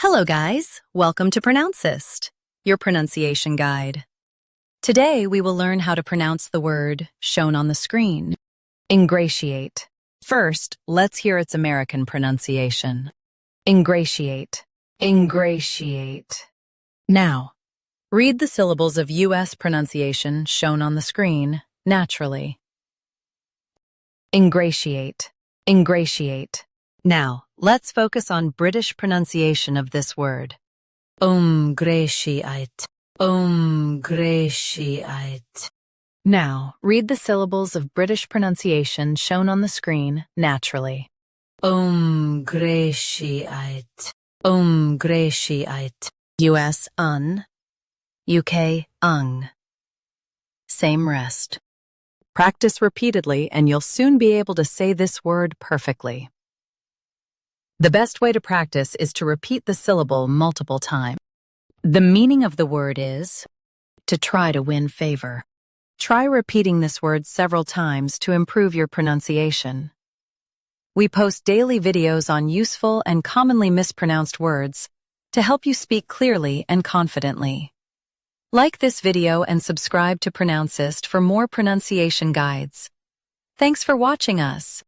Hello guys, welcome to Pronouncist, your pronunciation guide. Today we will learn how to pronounce the word shown on the screen. Ingratiate. First, let's hear its American pronunciation. Ingratiate. Ingratiate. Now, read the syllables of U.S. pronunciation shown on the screen naturally. Ingratiate. Ingratiate. Now, let's focus on British pronunciation of this word. Ingratiate. Ingratiate. Now, read the syllables of British pronunciation shown on the screen naturally. Ingratiate. Ingratiate. US UK Same rest. Practice repeatedly and you'll soon be able to say this word perfectly. The best way to practice is to repeat the syllable multiple times. The meaning of the word is to try to win favor. Try repeating this word several times to improve your pronunciation. We post daily videos on useful and commonly mispronounced words to help you speak clearly and confidently. Like this video and subscribe to Pronouncist for more pronunciation guides. Thanks for watching us.